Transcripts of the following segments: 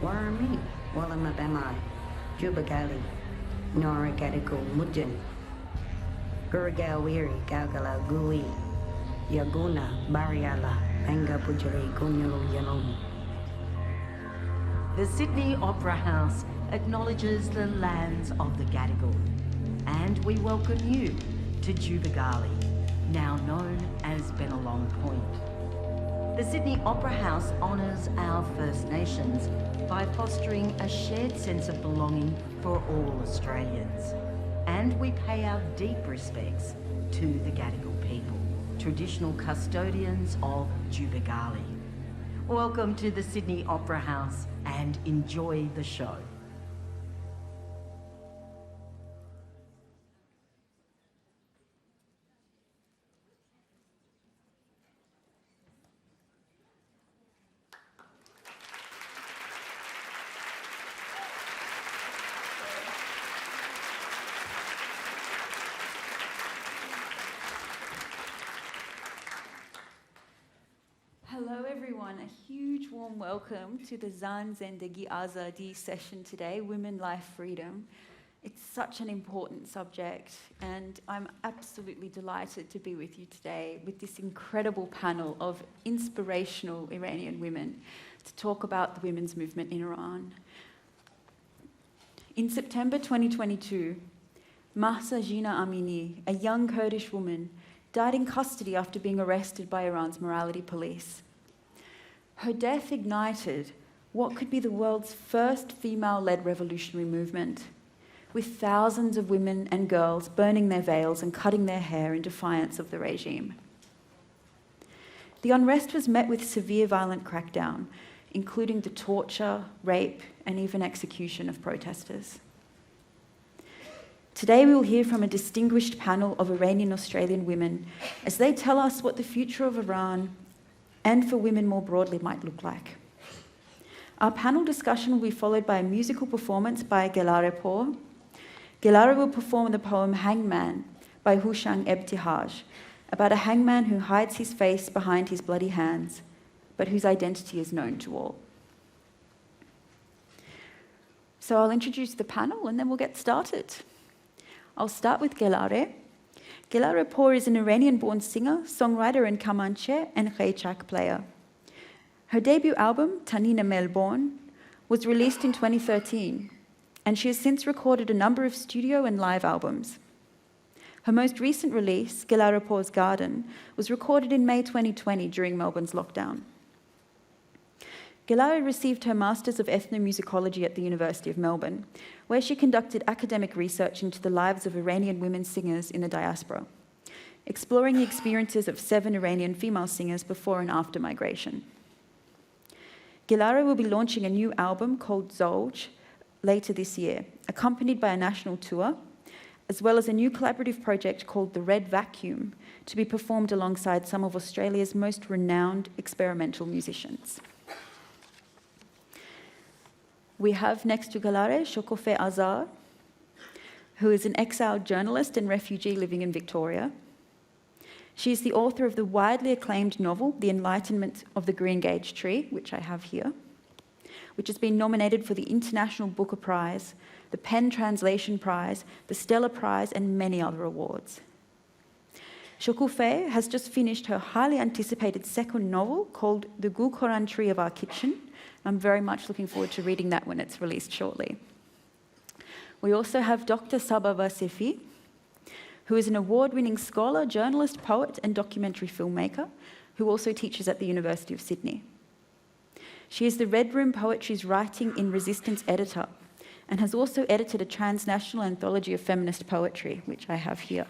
Warmi, Walamabama, Jubagali, Nora Gadigo Mujin, Gurgawiri, Galgala Gui, Yaguna, Bariala, Banga Pujari, Gunyulu Yalom. The Sydney Opera House acknowledges the lands of the Gadigal, and we welcome you to Jubagali, now known as Bennelong Point. The Sydney Opera House honours our First Nations by fostering a shared sense of belonging for all Australians. And we pay our deep respects to the Gadigal people, traditional custodians of Jubagali. Welcome to the Sydney Opera House and enjoy the show. Hello everyone, a huge warm warm welcome to the Zan Zendegi Azadi session today, Women, Life, Freedom. It's such an important subject, and I'm absolutely delighted to be with you today with this incredible panel of inspirational Iranian women to talk about the women's movement in Iran. In September 2022, Mahsa Jina Amini, a young Kurdish woman, died in custody after being arrested by Iran's morality police. Her death ignited what could be the world's first female-led revolutionary movement, with thousands of women and girls burning their veils and cutting their hair in defiance of the regime. The unrest was met with severe violent crackdown, including the torture, rape, and even execution of protesters. Today we will hear from a distinguished panel of Iranian-Australian women as they tell us what the future of Iran and for women more broadly might look like. Our panel discussion will be followed by a musical performance by Gelareh. Gelareh will perform the poem Hangman by Hushang Ebtihaj, about a hangman who hides his face behind his bloody hands, but whose identity is known to all. So I'll introduce the panel and then we'll get started. I'll start with Gelareh. Gelareh is an Iranian-born singer, songwriter, and kamanche and khaychak player. Her debut album, Tanina Melbourne, was released in 2013, and she has since recorded a number of studio and live albums. Her most recent release, Gelareh's Garden, was recorded in May 2020 during Melbourne's lockdown. Gelareh received her Masters of Ethnomusicology at the University of Melbourne, where she conducted academic research into the lives of Iranian women singers in the diaspora, exploring the experiences of 7 Iranian female singers before and after migration. Gelareh will be launching a new album called Zouj later this year, accompanied by a national tour, as well as a new collaborative project called The Red Vacuum, to be performed alongside some of Australia's most renowned experimental musicians. We have next to Gelareh Shokoofeh Azar, who is an exiled journalist and refugee living in Victoria. She is the author of the widely acclaimed novel, The Enlightenment of the Greengage Tree, which I have here, which has been nominated for the International Booker Prize, the Penn Translation Prize, the Stella Prize, and many other awards. Shokoofeh has just finished her highly anticipated second novel called The Gulkoran Tree of Our Kitchen. I'm very much looking forward to reading that when it's released shortly. We also have Dr. Saba Vasefi, who is an award-winning scholar, journalist, poet, and documentary filmmaker, who also teaches at the University of Sydney. She is the Red Room Poetry's Writing in Resistance editor, and has also edited a transnational anthology of feminist poetry, which I have here.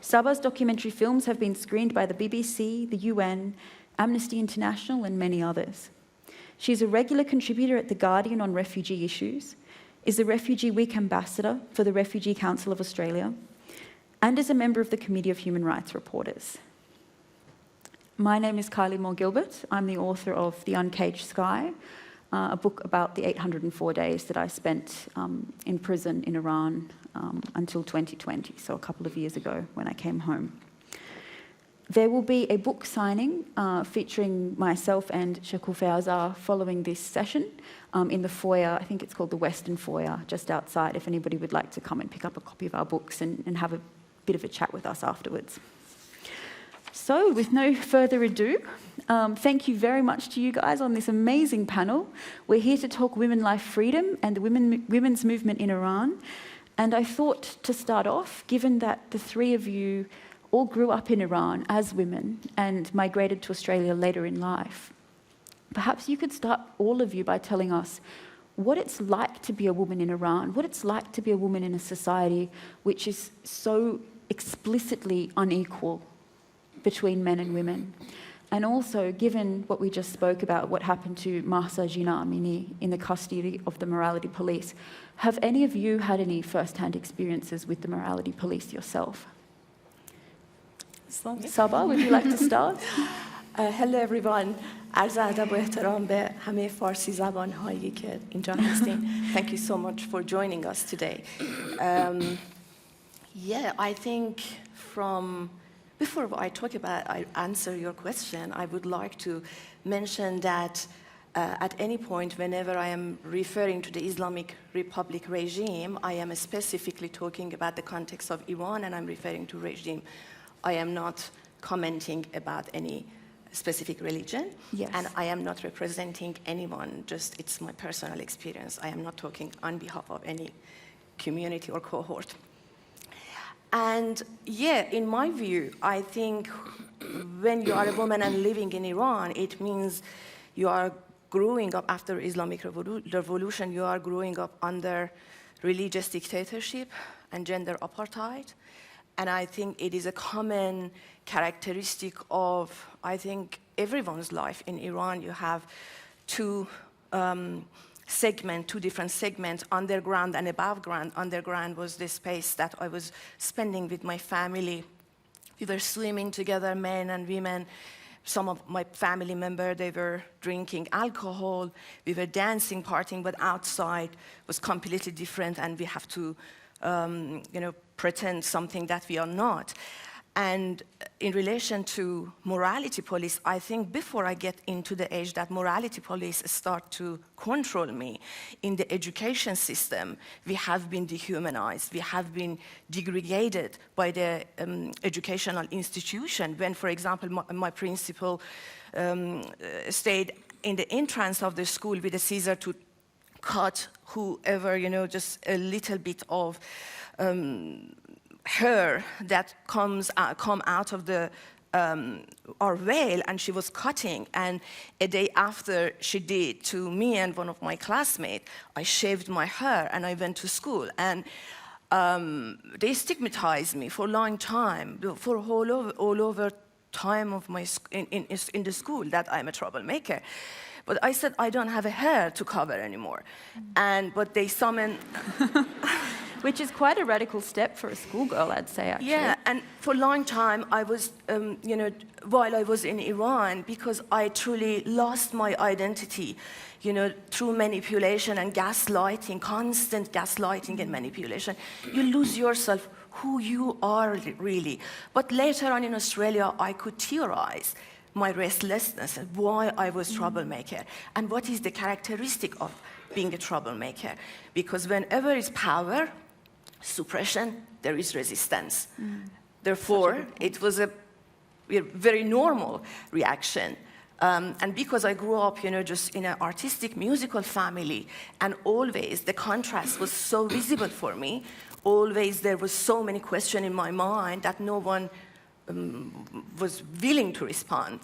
Saba's documentary films have been screened by the BBC, the UN, Amnesty International, and many others. She's a regular contributor at The Guardian on refugee issues, is the Refugee Week Ambassador for the Refugee Council of Australia, and is a member of the Committee of Human Rights Reporters. My name is Kylie Moore-Gilbert. I'm the author of The Uncaged Sky, a book about the 804 days that I spent in prison in Iran until 2020, so a couple of years ago when I came home. There will be a book signing featuring myself and Shokoofeh Azar following this session in the foyer. I think it's called the Western Foyer, just outside, if anybody would like to come and pick up a copy of our books and have a bit of a chat with us afterwards. So, with no further ado, thank you very much to you guys on this amazing panel. We're here to talk women, life, freedom, and the women's movement in Iran. And I thought to start off, given that the three of you all grew up in Iran as women and migrated to Australia later in life, perhaps you could start, all of you, by telling us what it's like to be a woman in Iran, what it's like to be a woman in a society which is so explicitly unequal between men and women. And also, given what we just spoke about, what happened to Mahsa Jina Amini in the custody of the morality police, have any of you had any first-hand experiences with the morality police yourself? Saba, would you like to start? Hello everyone. عرض ادب و احترام به همه فارسی زبان هایی که اینجا هستین. Thank you so much for joining us today. Yeah, I think from Before I answer your question, I would like to mention that at any point, whenever I am referring to the Islamic Republic regime, I am specifically talking about the context of Iran, and I'm referring to regime. I am not commenting about any specific religion, Yes. and I am not representing anyone, just it's my personal experience. I am not talking on behalf of any community or cohort. And yeah, in my view, I think when you are a woman and living in Iran, it means you are growing up after Islamic revolution, you are growing up under religious dictatorship and gender apartheid. And I think it is a common characteristic of, I think, everyone's life in Iran. You have two different segments, underground and above ground. Underground was the space that I was spending with my family. We were swimming together, men and women. Some of my family members, they were drinking alcohol. We were dancing, partying, but outside was completely different, and we have to, pretend something that we are not. And in relation to morality police, I think before I get into the age that morality police start to control me, in the education system, we have been dehumanized. We have been degraded by the educational institution. When, for example, my principal stayed in the entrance of the school with a scissor to cut whoever, just a little bit of hair that come out of the our veil, and she was cutting, and a day after she did to me and one of my classmates, I shaved my hair and I went to school, and they stigmatized me for a long time, for all over time of my in the school, that I'm a troublemaker. But I said I don't have a hair to cover anymore, but they summoned. Which is quite a radical step for a schoolgirl, I'd say, actually. Yeah, and for a long time, I was, while I was in Iran, because I truly lost my identity, through manipulation and gaslighting, constant gaslighting and manipulation. You lose yourself, who you are really. But later on in Australia, I could theorize my restlessness and why I was troublemaker, and what is the characteristic of being a troublemaker. Because whenever it's power, suppression, there is resistance. Therefore, it was a very normal reaction. And because I grew up, just in an artistic, musical family, and always the contrast was so visible for me, always there was so many questions in my mind that no one was willing to respond.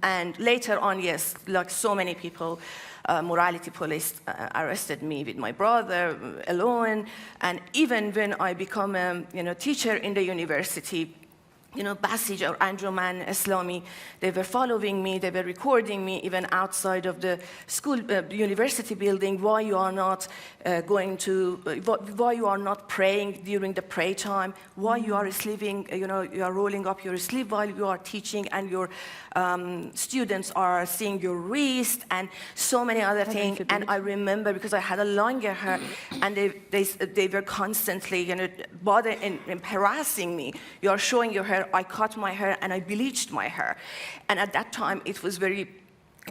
And later on, yes, like so many people, morality police arrested me with my brother alone. And even when I become a teacher in the university, Basij or Anjuman Islami, they were following me, they were recording me even outside of the school, university building, why you are not why you are not praying during the prayer time, why you are sleeping, you are rolling up your sleeve while you are teaching, and your students are seeing your wrist, and so many other things. And I remember, because I had a longer hair, and they were constantly, bothering and harassing me. You are showing your hair. I cut my hair and I bleached my hair. And at that time, it was very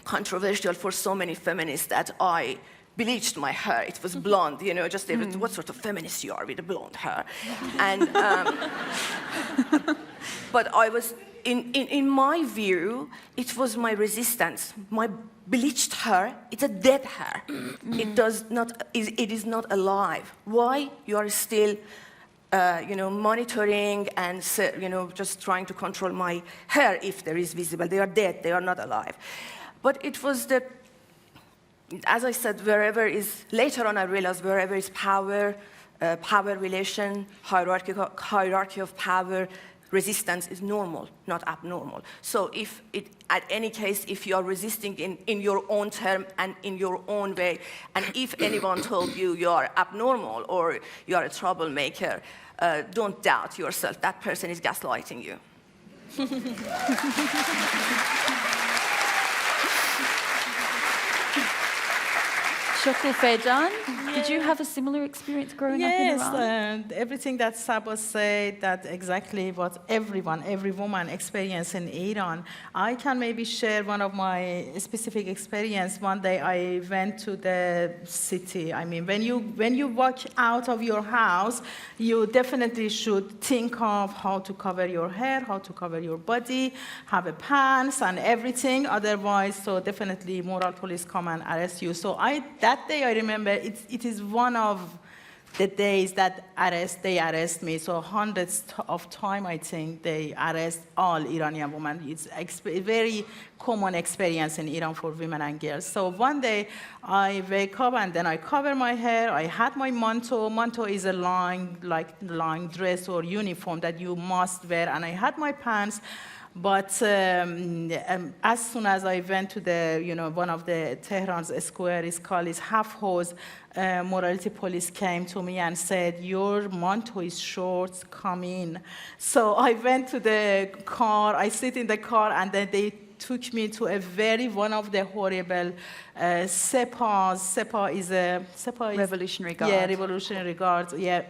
controversial for so many feminists that I bleached my hair. It was blonde, just what sort of feminist you are with a blonde hair. And, but I was, in my view, it was my resistance. My bleached hair, it's a dead hair. It is not alive. Why? You are still monitoring and, just trying to control my hair if there is visible. They are dead, they are not alive. But it was as I said, later on I realized wherever is power, power relation, hierarchy of power, resistance is normal, not abnormal. So at any case, if you are resisting in your own term and in your own way, and if anyone told you you are abnormal or you are a troublemaker, don't doubt yourself. That person is gaslighting you. Shokoofeh Jan, did you have a similar experience growing up in Iran? Yes, everything that Saba said, that exactly what every woman experiences in Iran. I can maybe share one of my specific experience. One day I went to the city. I mean, when you walk out of your house, you definitely should think of how to cover your hair, how to cover your body, have a pants and everything. Otherwise, so definitely moral police come and arrest you. So that day I remember it is one of the days that they arrest me. So hundreds of times I think they arrest all Iranian women. It's a very common experience in Iran for women and girls. So one day I wake up and then I cover my hair. I had my manto. Manto is a long dress or uniform that you must wear. And I had my pants. But as soon as I went to the, one of the Tehran's square is called Half Hose, morality police came to me and said, your manto is short, come in. So I went to the car, I sit in the car, and then they took me to one of the horrible Sepas. Sepa is Revolutionary Guard. Yeah, Revolutionary Guard, yeah.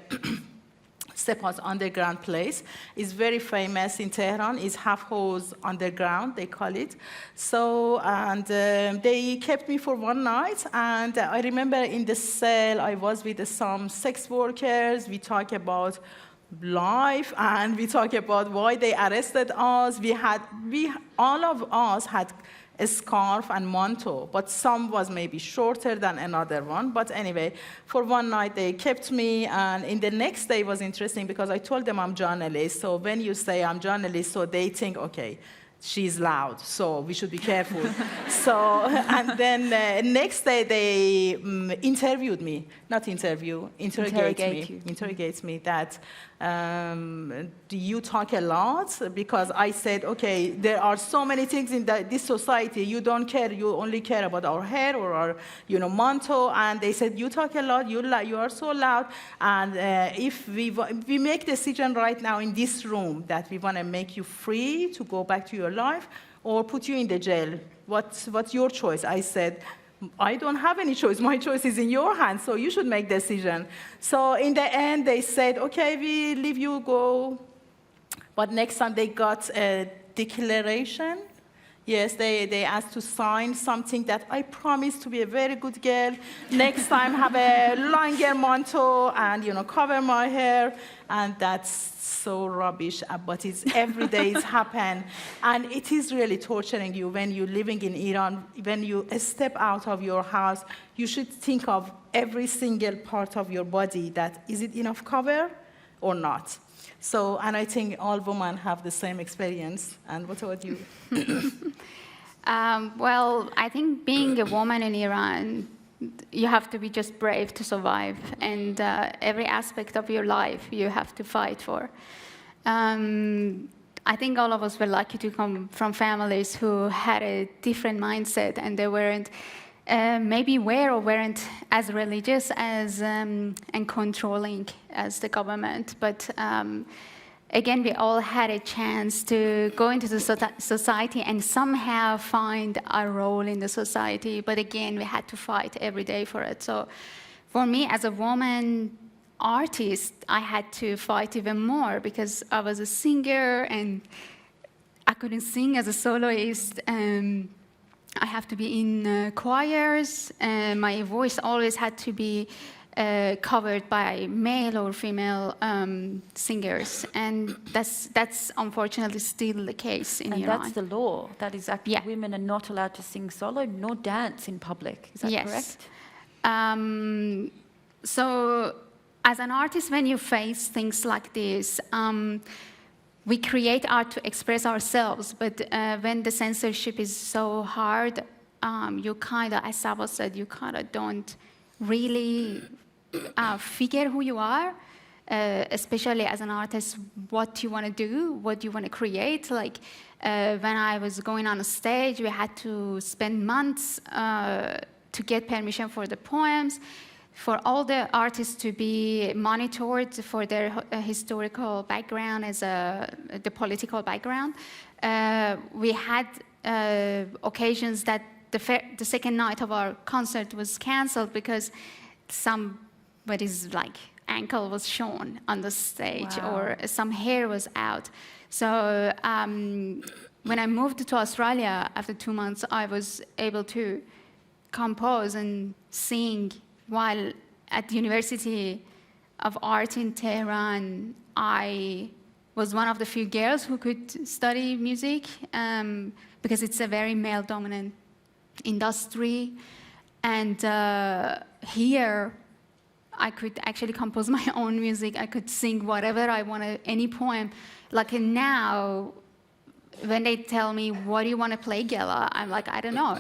Sepa's underground place is very famous in Tehran. It's Half Hose underground, they call it. So, and they kept me for one night. And I remember in the cell, I was with some sex workers. We talked about life, and we talked about why they arrested us. All of us had a scarf and manto, but some was maybe shorter than another one. But anyway, for one night they kept me, and in the next day was interesting because I told them I'm journalist. So when you say I'm journalist, so they think, okay, she's loud, so we should be careful. So, and then next day they interrogate me that, do you talk a lot? Because I said, okay, there are so many things in this society, you don't care, you only care about our hair or our, manto, and they said, you talk a lot, you are so loud, and if we make decision right now in this room that we want to make you free to go back to your life or put you in the jail, what's your choice? I said, I don't have any choice. My choice is in your hands, so you should make decision. So in the end, they said, okay, we leave you go. But next time they got a declaration. Yes, they asked to sign something that I promised to be a very good girl. Next time, have a longer manto and, cover my hair. And that's so rubbish, but it's every day it's happen. And it is really torturing you when you're living in Iran. When you step out of your house, you should think of every single part of your body that, is it enough cover or not? So, and I think all women have the same experience. And what about you? Well, I think being a woman in Iran, you have to be just brave to survive. And every aspect of your life you have to fight for. I think all of us were lucky to come from families who had a different mindset, and they weren't weren't as religious as and controlling as the government. But again, we all had a chance to go into the society and somehow find our role in the society. But again, we had to fight every day for it. So for me, as a woman artist, I had to fight even more because I was a singer and I couldn't sing as a soloist. I have to be in choirs. My voice always had to be covered by male or female singers, and that's unfortunately still the case in Iran. And that's the law. That is actually women are not allowed to sing solo nor dance in public. Is that correct? So, as an artist, when you face things like this, we create art to express ourselves, but when the censorship is so hard, you kind of, as Saba said, you kind of don't really figure who you are, especially as an artist, what you want to do, what you want to create. Like when I was going on a stage, we had to spend months to get permission for the poems, for all the artists to be monitored for their historical background as the political background. We had occasions that the second night of our concert was canceled because somebody's like ankle was shown on the stage, Wow. or some hair was out. So when I moved to Australia after 2 months, I was able to compose and sing while at the University of Art in Tehran. I was one of the few girls who could study music because it's a very male-dominant industry. And here, I could actually compose my own music. I could sing whatever I wanted, any poem. Like now, when they tell me, what do you want to play, Gela? I'm like, I don't know.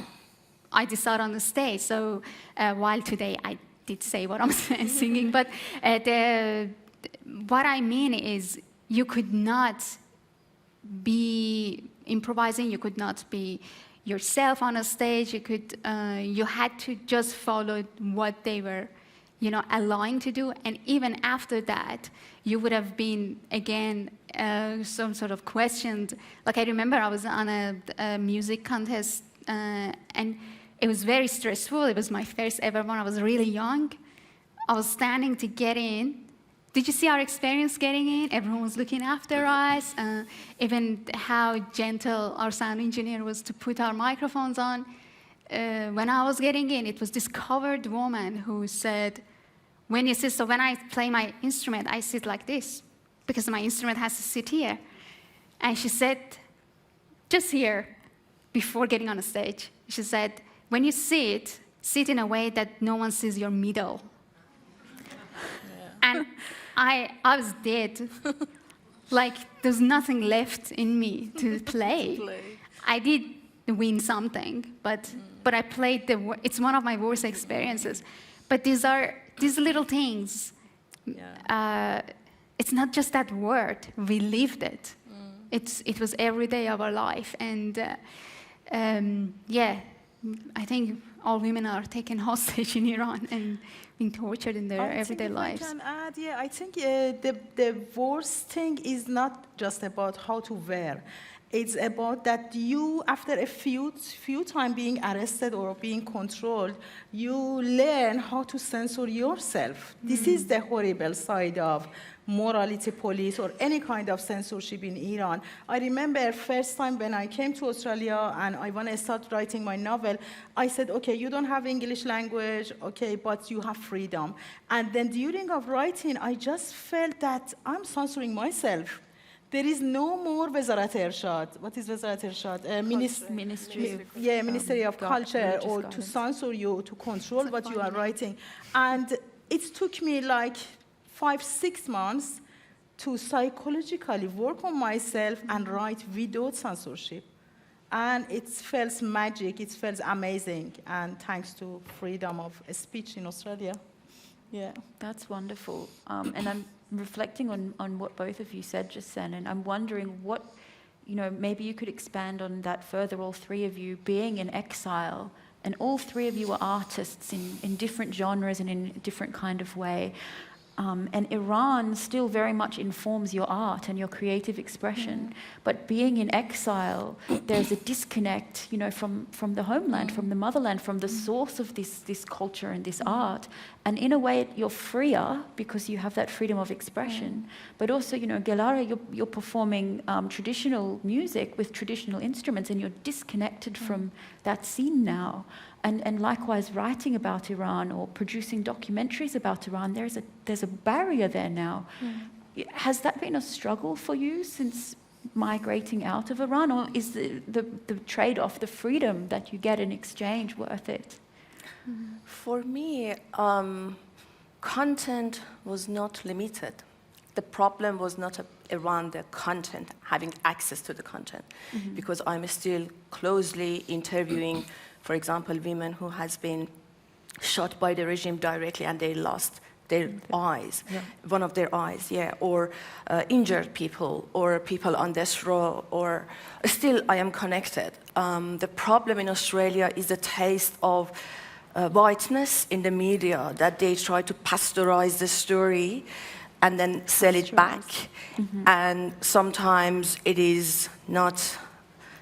I decide on the stage. So while today I did say what I'm singing, but what I mean is you could not be improvising, you could not be yourself on a stage, you had to just follow what they were aligned to do. And even after that, you would have been, again, some sort of questioned. Like I remember I was on a music contest and it was very stressful. It was my first ever one. I was really young. I was standing to get in. Did you see our experience getting in? Everyone was looking after us. Even how gentle our sound engineer was to put our microphones on. When I was getting in, it was this covered woman who said, when you sit, so when I play my instrument, I sit like this because my instrument has to sit here. And she said, just here, before getting on the stage, she said, when you sit in a way that no one sees your middle. And I was dead. Like, there's nothing left in me to play. I did win something, but I played it's one of my worst experiences. But these little things. Yeah. It's not just that word. We lived it. It was every day of our life. And yeah, I think all women are taken hostage in Iran and being tortured in their everyday lives. I can add, I think the worst thing is not just about how to wear. It's about that you, after a few times being arrested or being controlled, you learn how to censor yourself. This is the horrible side of morality police or any kind of censorship in Iran. I remember first time when I came to Australia and I want to start writing my novel, I said, okay, you don't have English language, okay, but you have freedom. And then during of writing, I just felt that I'm censoring myself. There is no more Wazarat Irshad. What is Wazarat Irshad? Ministry of Culture, or to censor you, to control what you are writing. And it took me like 5-6 months to psychologically work on myself and write without censorship. And it felt magic, it felt amazing, and thanks to freedom of speech in Australia. Yeah. That's wonderful. And I'm reflecting on what both of you said just then, and I'm wondering what, maybe you could expand on that further, all three of you being in exile, and all three of you are artists in different genres and in a different kind of way. And Iran still very much informs your art and your creative expression. But being in exile, there's a disconnect, from the homeland, from the motherland, from the source of this culture and this art. And in a way, you're freer because you have that freedom of expression. But also, Gelareh, you're performing traditional music with traditional instruments, and you're disconnected from that scene now. And likewise, writing about Iran or producing documentaries about Iran, there's a barrier there now. Has that been a struggle for you since migrating out of Iran, or is the trade-off, the freedom that you get in exchange, worth it? For me, content was not limited. The problem was not around the content, having access to the content, because I'm still closely interviewing, for example, women who has been shot by the regime directly and they lost their eyes, one of their eyes, or injured people, or people on death row, or still I am connected. The problem in Australia is the taste of whiteness in the media, that they try to pasteurize the story and then sell it back. And sometimes it is not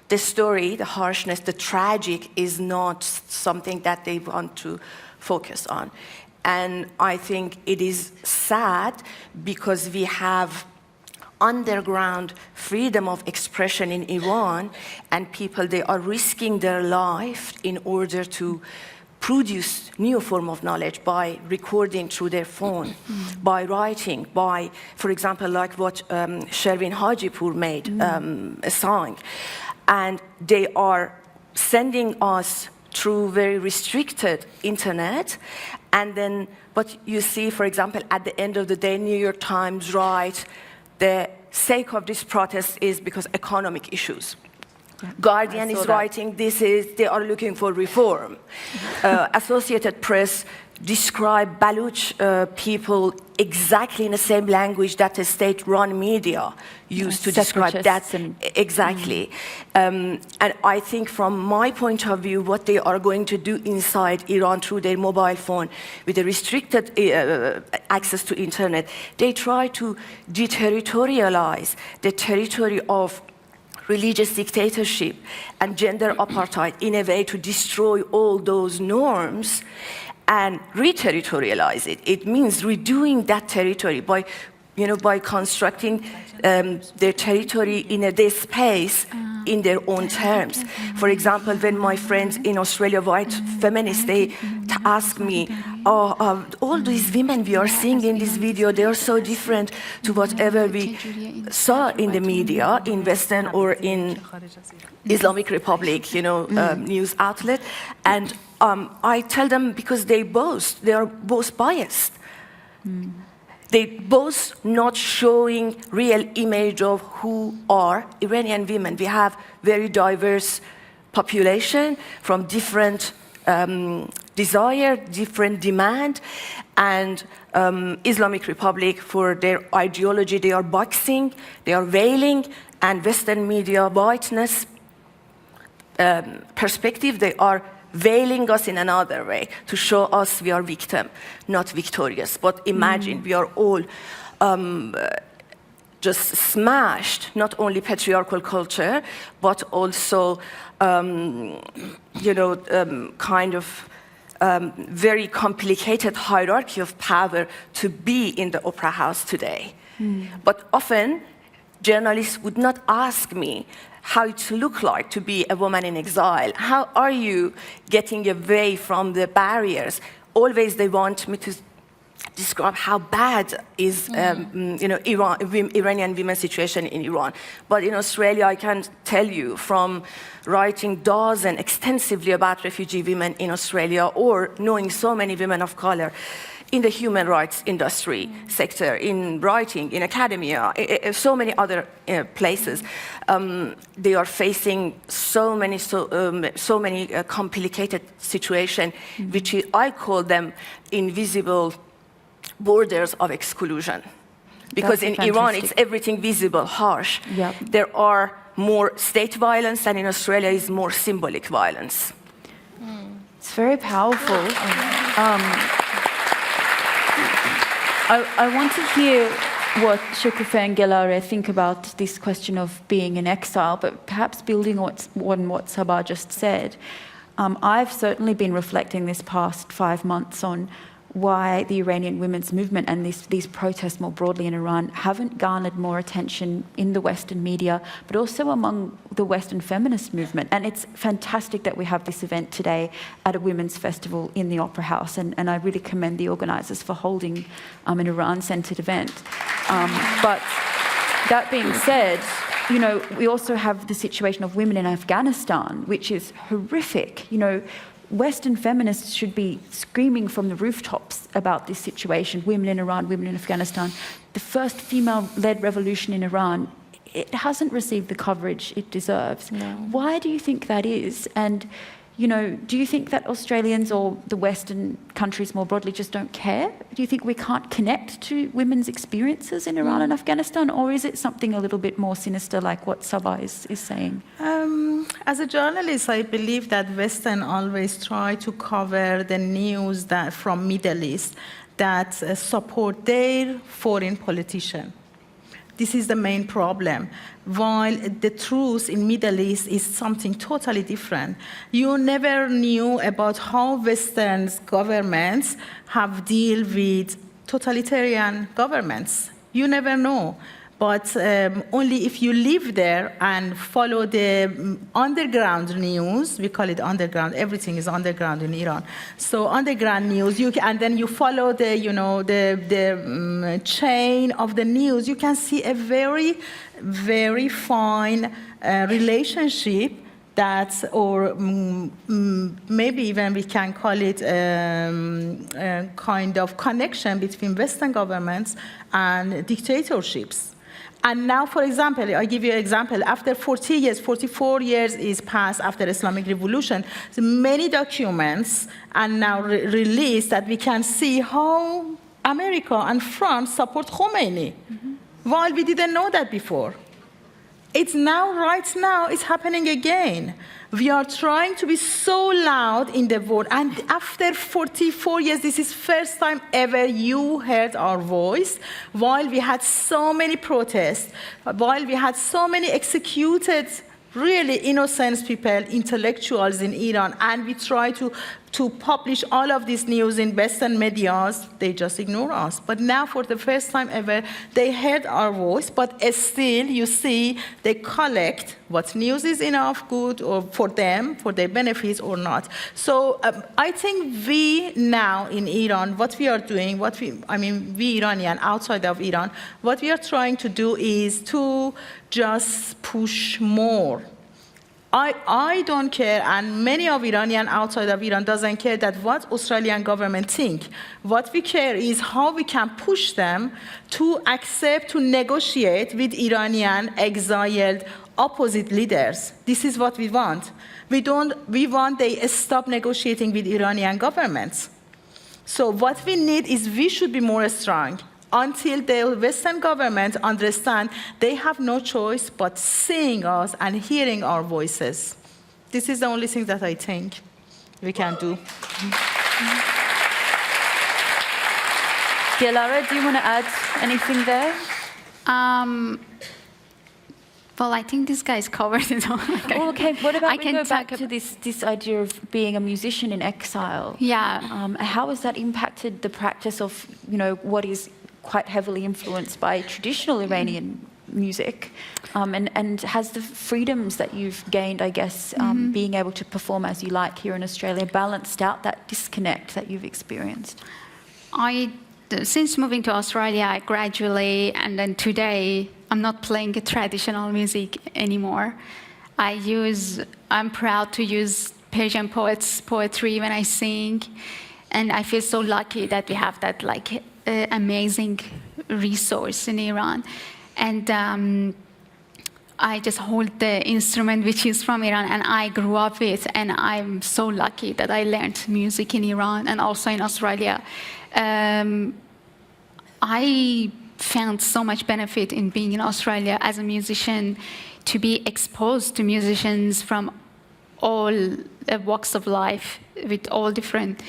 the story, the harshness, the tragic is not something that they want to focus on. And I think it is sad because we have underground freedom of expression in Iran, and people, they are risking their life in order to produce new form of knowledge by recording through their phone, by writing, by, for example, like what Sherwin Hajipur made, a song. And they are sending us through very restricted internet, and then what you see, for example, at the end of the day, New York Times write, the sake of this protest is because economic issues. Yeah. Guardian is writing, they are looking for reform. Associated Press describe Baluch people exactly in the same language that the state-run media used to describe that. Exactly. And I think from my point of view, what they are going to do inside Iran through their mobile phone, with the restricted access to internet, they try to deterritorialize the territory of religious dictatorship and gender apartheid in a way to destroy all those norms and re-territorialize it. It means redoing that territory by, by constructing their territory in their space in their own terms. For example, when my friends in Australia, white feminists, they ask me, all these women we are seeing in this video, they are so different to whatever we saw in the media, in Western or in Islamic Republic, news outlet. And I tell them because they are both biased. They both not showing real image of who are Iranian women. We have very diverse population from different desire, different demand, and Islamic Republic, for their ideology, they are boxing, they are veiling, and Western media whiteness perspective, they are veiling us in another way to show us we are victim, not victorious. But imagine we are all just smashed, not only patriarchal culture, but also, kind of very complicated hierarchy of power to be in the opera house today. But often, journalists would not ask me how it look like to be a woman in exile. How are you getting away from the barriers? Always they want me to describe how bad is Iranian women's situation in Iran. But in Australia, I can tell you from writing extensively about refugee women in Australia, or knowing so many women of color in the human rights industry sector, in writing, in academia, so many other places, they are facing so many complicated situations, which I call them invisible borders of exclusion. Because in Iran, it's everything visible, harsh. Yep. There are more state violence, and in Australia is more symbolic violence. It's very powerful. I want to hear what Shokoofeh and Gelareh think about this question of being in exile, but perhaps building on what Saba just said. I've certainly been reflecting this past 5 months on why the Iranian women's movement and these protests more broadly in Iran haven't garnered more attention in the Western media, but also among the Western feminist movement. And it's fantastic that we have this event today at a women's festival in the Opera House, and I really commend the organisers for holding an Iran-centred event. But that being said, we also have the situation of women in Afghanistan, which is horrific. Western feminists should be screaming from the rooftops about this situation. Women in Iran, women in Afghanistan. The first female-led revolution in Iran, it hasn't received the coverage it deserves. No. Why do you think that is? And, do you think that Australians or the Western countries more broadly just don't care? Do you think we can't connect to women's experiences in Iran and Afghanistan? Or is it something a little bit more sinister like what Saba is saying? As a journalist, I believe that Western always try to cover the news that from Middle East that support their foreign politician. This is the main problem. While the truth in Middle East is something totally different. You never knew about how Western governments have dealt with totalitarian governments. You never know. But only if you live there and follow the underground news, we call it underground, everything is underground in Iran. So underground news, and then you follow the, the chain of the news, you can see a very, very fine relationship that, or maybe even we can call it a kind of connection between Western governments and dictatorships. And now, for example, I give you an example. After 40 years, 44 years is passed after Islamic Revolution, so many documents are now released that we can see how America and France support Khomeini, while we didn't know that before. It's now, right now, it's happening again. We are trying to be so loud in the world, and after 44 years, this is first time ever you heard our voice, while we had so many protests, while we had so many executed, really innocent people, intellectuals in Iran, and we try to publish all of this news in Western medias, they just ignore us. But now, for the first time ever, they heard our voice, but still, you see, they collect what news is enough good or for them, for their benefits or not. So I think we now in Iran, what we are doing, we Iranian outside of Iran, what we are trying to do is to just push more. I don't care, and many of Iranian outside of Iran doesn't care that what Australian government think. What we care is how we can push them to accept, to negotiate with Iranian exiled opposite leaders. This is what we want. We want they stop negotiating with Iranian governments. So what we need is we should be more strong. Until the Western government understand they have no choice but seeing us and hearing our voices. This is the only thing that I think we can do. Gelareh, do you want to add anything there? Well, I think this guy's covered it all. Well, okay, what about I we can go back talk to this idea of being a musician in exile? Yeah. How has that impacted the practice of, what is quite heavily influenced by traditional Iranian music? And has the freedoms that you've gained, I guess, being able to perform as you like here in Australia, balanced out that disconnect that you've experienced? Since moving to Australia, I gradually, and then today, I'm not playing traditional music anymore. I'm proud to use Persian poetry when I sing, and I feel so lucky that we have that amazing resource in Iran. And I just hold the instrument which is from Iran, and I grew up with, and I'm so lucky that I learned music in Iran and also in Australia. I found so much benefit in being in Australia as a musician, to be exposed to musicians from all walks of life with all different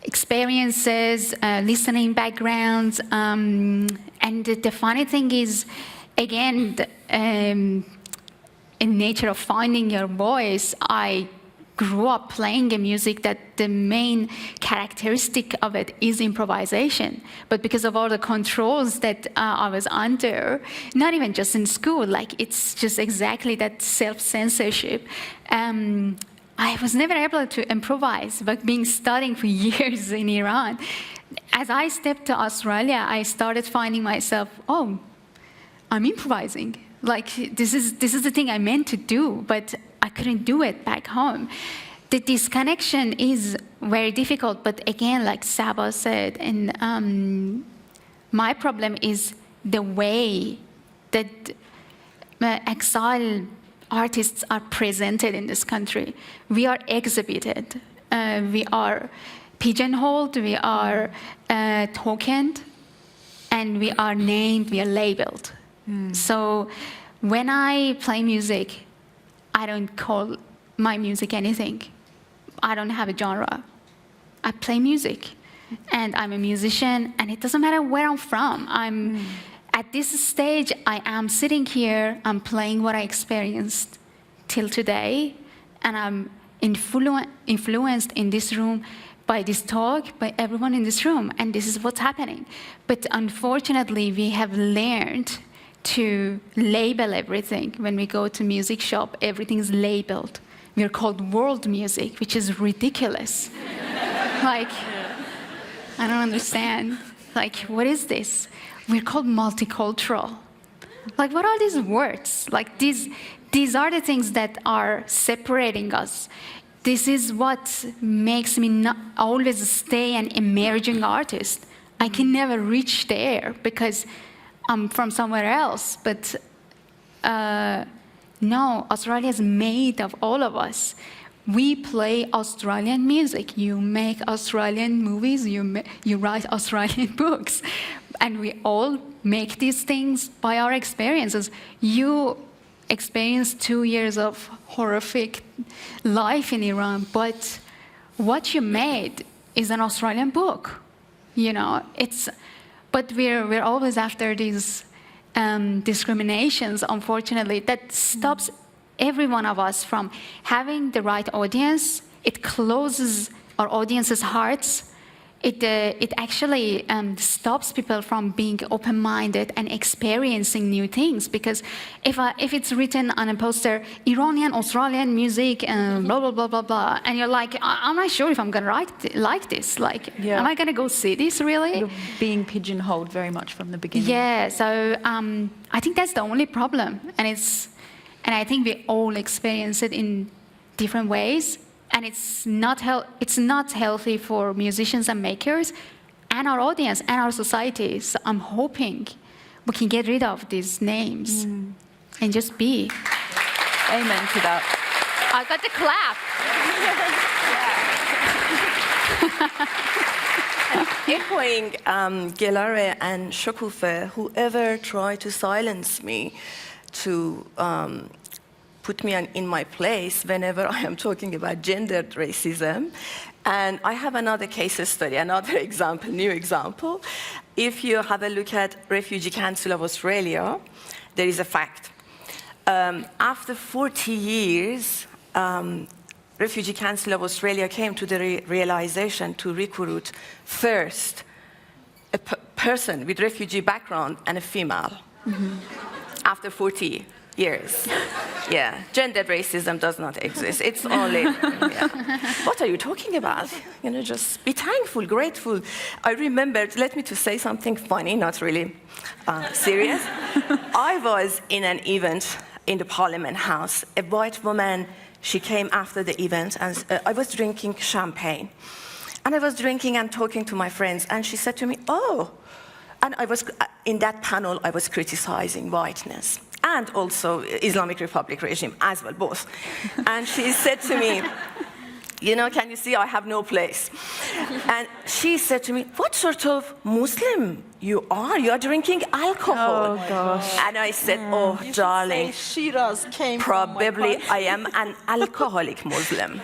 experiences, listening backgrounds. And the funny thing is, again, in nature of finding your voice, I grew up playing a music that the main characteristic of it is improvisation. But because of all the controls that I was under, not even just in school, it's just exactly that self-censorship, I was never able to improvise, but being studying for years in Iran. As I stepped to Australia, I started finding myself, I'm improvising. This is the thing I meant to do, but I couldn't do it back home. The disconnection is very difficult, but again, like Saba said, and my problem is the way that exile artists are presented in this country. We are exhibited, we are pigeonholed, we are tokened, and we are named, we are labeled. So when I play music, I don't call my music anything. I don't have a genre. I play music, and I'm a musician, and it doesn't matter where I'm from. at this stage, I am sitting here, I'm playing what I experienced till today, and I'm influenced in this room by this talk, by everyone in this room, and this is what's happening. But unfortunately, we have learned to label everything. When we go to music shop, everything's labeled. We're called world music, which is ridiculous. Like, I don't understand. Like, what is this? We're called multicultural. Like, what are these words? Like, these are the things that are separating us. This is what makes me not always stay an emerging artist. I can never reach there because I'm from somewhere else. But no, Australia is made of all of us. We play Australian music. You make Australian movies. You write Australian books. And we all make these things by our experiences. You experienced 2 years of horrific life in Iran, but what you made is an Australian book. You know, but we're always after these discriminations, unfortunately, that stops every one of us from having the right audience. It closes our audience's hearts. It actually stops people from being open-minded and experiencing new things. Because if it's written on a poster, Iranian, Australian music, blah, blah, blah, blah, blah, and you're like, I'm not sure if I'm going to like this. Like, am I going to go see this, really? You're being pigeonholed very much from the beginning. Yeah, so I think that's the only problem. And I think we all experience it in different ways. And it's not healthy for musicians and makers and our audience and our society. So I'm hoping we can get rid of these names and just be. Amen to that. I got the clap. Echoing Gelareh and Shokoofeh, whoever tried to silence me, to put me in my place whenever I am talking about gendered racism. And I have another case study, another example, new example. If you have a look at Refugee Council of Australia, there is a fact. After 40 years, Refugee Council of Australia came to the realization to recruit first a person with refugee background and a female. After 40 years. Yeah, gendered racism does not exist. It's only, What are you talking about? You know, just be thankful, grateful. I remember, let me to say something funny, not really serious. I was in an event in the Parliament House. A white woman, she came after the event, and I was drinking champagne. And I was drinking and talking to my friends, and she said to me, oh, and I was, in that panel, I was criticizing whiteness. And also Islamic Republic regime as well, both. And she said to me, you know, can you see I have no place? And she said to me, what sort of Muslim you are? You are drinking alcohol. Oh, gosh. And I said, oh, darling, Shiraz came probably I am an alcoholic Muslim.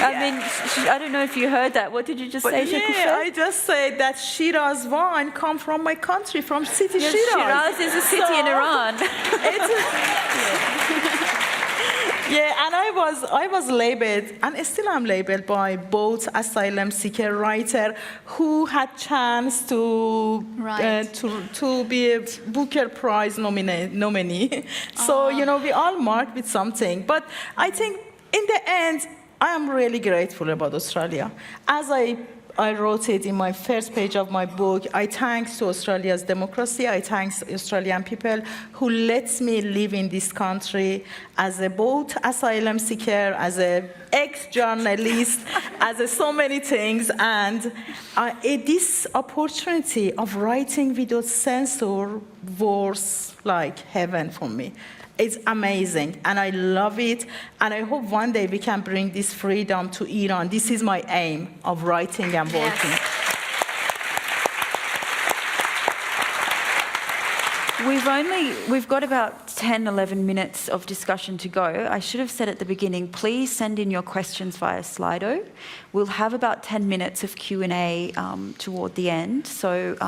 I mean, I don't know if you heard that. What did you just say, Shokoofeh? Yeah, I just said that Shiraz wine come from my country, from city Yes, Shiraz. Shiraz is a city in Iran. Yeah, and I was labeled, and still I'm labeled by both asylum seeker writer who had chance to to be a Booker Prize nominee. So you know, we all marked with something. But I think in the end, I am really grateful about Australia. As I wrote it in my first page of my book, I thanks to Australia's democracy, I thanks Australian people who lets me live in this country as a both asylum seeker, as an ex-journalist, as so many things. And this opportunity of writing without censor was like heaven for me. It's amazing, and I love it, and I hope one day we can bring this freedom to Iran. This is my aim of writing and working. We've got about 10, 11 minutes of discussion to go. I should have said at the beginning, please send in your questions via Slido. We'll have about 10 minutes of Q&A toward the end. So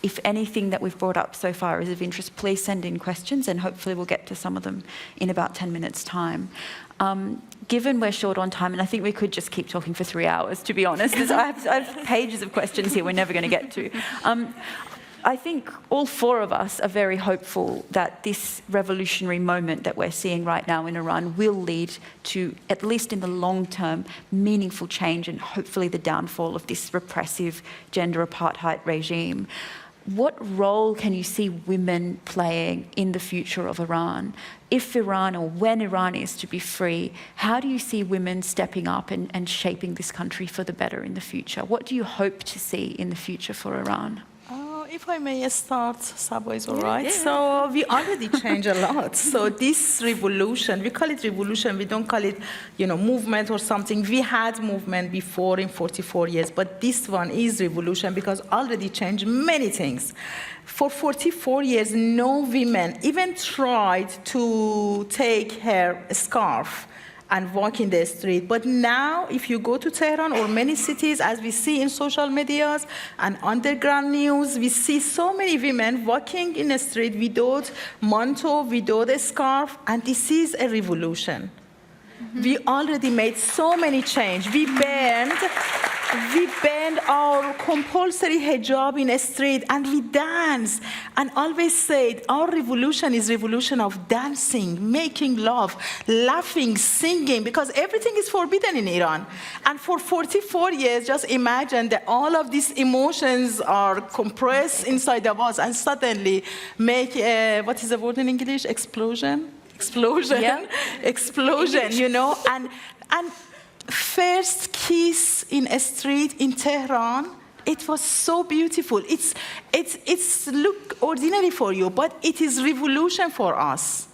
if anything that we've brought up so far is of interest, please send in questions and hopefully we'll get to some of them in about 10 minutes' time. Given we're short on time, and I think we could just keep talking for 3 hours, to be honest, because I have pages of questions here we're never going to get to. I think all four of us are very hopeful that this revolutionary moment that we're seeing right now in Iran will lead to, at least in the long term, meaningful change and hopefully the downfall of this repressive gender apartheid regime. What role can you see women playing in the future of Iran? If Iran, or when Iran is to be free, how do you see women stepping up and shaping this country for the better in the future? What do you hope to see in the future for Iran? If I may start, Saba is all right. So we already changed a lot. So this revolution, we call it revolution. We don't call it, movement or something. We had movement before in 44 years, but this one is revolution because already changed many things. For 44 years, no women even tried to take her scarf and walk in the street. But now, if you go to Tehran or many cities, as we see in social medias and underground news, we see so many women walking in the street without manto, without a scarf, and this is a revolution. Mm-hmm. We already made so many changes. We banned our compulsory hijab in the street, and we danced, and always said our revolution is revolution of dancing, making love, laughing, singing, because everything is forbidden in Iran. And for 44 years, just imagine that all of these emotions are compressed inside of us, and suddenly make what is the word in English? Explosion, yeah. Explosion, and first kiss in a street in Tehran, it was so beautiful. It's look ordinary for you, but it is revolution for us.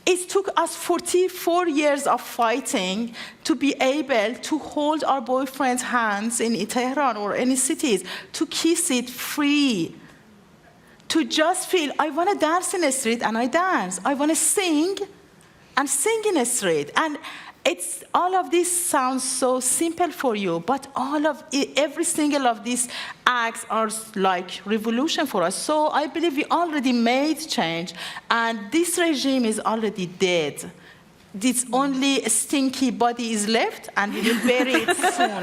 It took us 44 years of fighting to be able to hold our boyfriend's hands in Tehran or any cities, to kiss it free, to just feel, I want to dance in the street, and I dance. I want to sing, and sing in the street. And all of this sounds so simple for you, but every single of these acts are like revolution for us. So I believe we already made change, and this regime is already dead. This only stinky body is left, and we will bury it soon.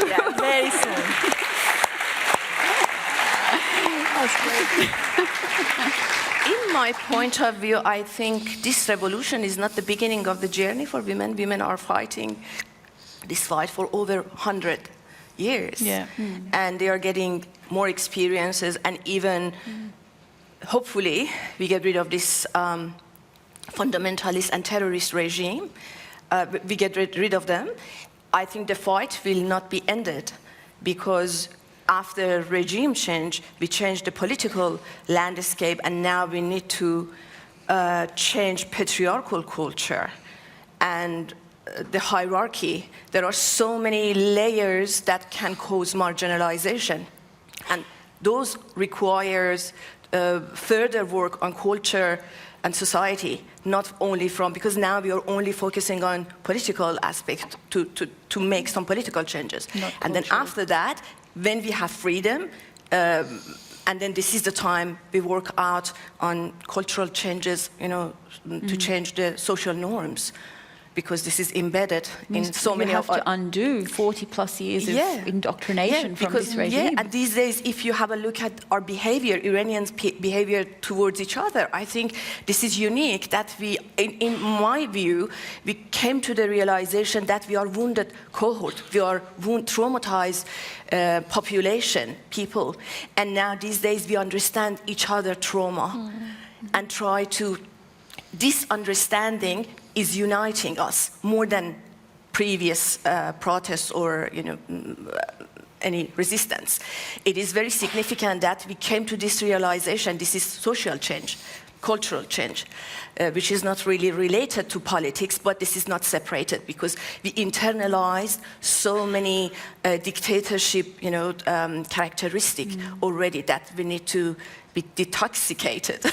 Yeah, very soon. That's great. In my point of view, I think this revolution is not the beginning of the journey for women. Women are fighting this fight for over 100 years. Yeah. And they are getting more experiences, and even, hopefully, we get rid of this fundamentalist and terrorist regime. We get rid of them. I think the fight will not be ended, because after regime change, we changed the political landscape, and now we need to change patriarchal culture and the hierarchy. There are so many layers that can cause marginalization, and those requires further work on culture and society, not only because now we are only focusing on political aspect to make some political changes. And then after that, when we have freedom, and then this is the time we work out on cultural changes, to change the social norms, because this is embedded in so many of us. You have to undo 40 plus years of indoctrination from this regime. And these days, if you have a look at our behavior, Iranians' behavior towards each other, I think this is unique, that we, in my view, we came to the realization that we are wounded cohort, we are traumatized population, people, and now these days we understand each other trauma and try to, this understanding is uniting us more than previous protests or any resistance. It is very significant that we came to this realization. This is social change, cultural change, which is not really related to politics, but this is not separated, because we internalized so many dictatorship, characteristic already, that we need to bit detoxicated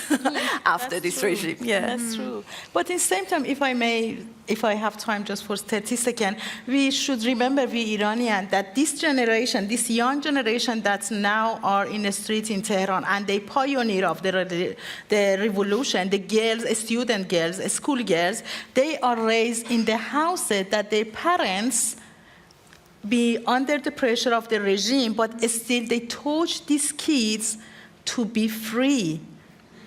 after this regime. Yeah. That's true. But in the same time, if I may, if I have time just for 30 seconds, we should remember, we Iranian, that this generation, this young generation that now are in the street in Tehran, and they pioneer of the revolution, the girls, student girls, school girls, they are raised in the houses that their parents be under the pressure of the regime, but still they taught these kids to be free.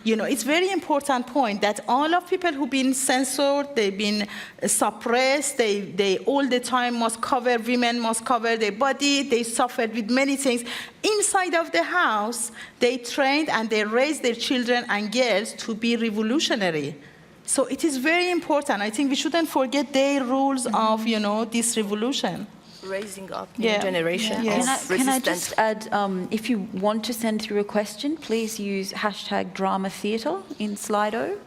You know, it's very important point that all of people who've been censored, they've been suppressed, they all the time must cover, women must cover their body, they suffered with many things. Inside of the house, they trained and they raised their children and girls to be revolutionary. So it is very important. I think we shouldn't forget their rules of, you know, this revolution. Raising up new generation. Yeah. Yes. Can I just add, if you want to send through a question, please use #DramaTheatre in Slido.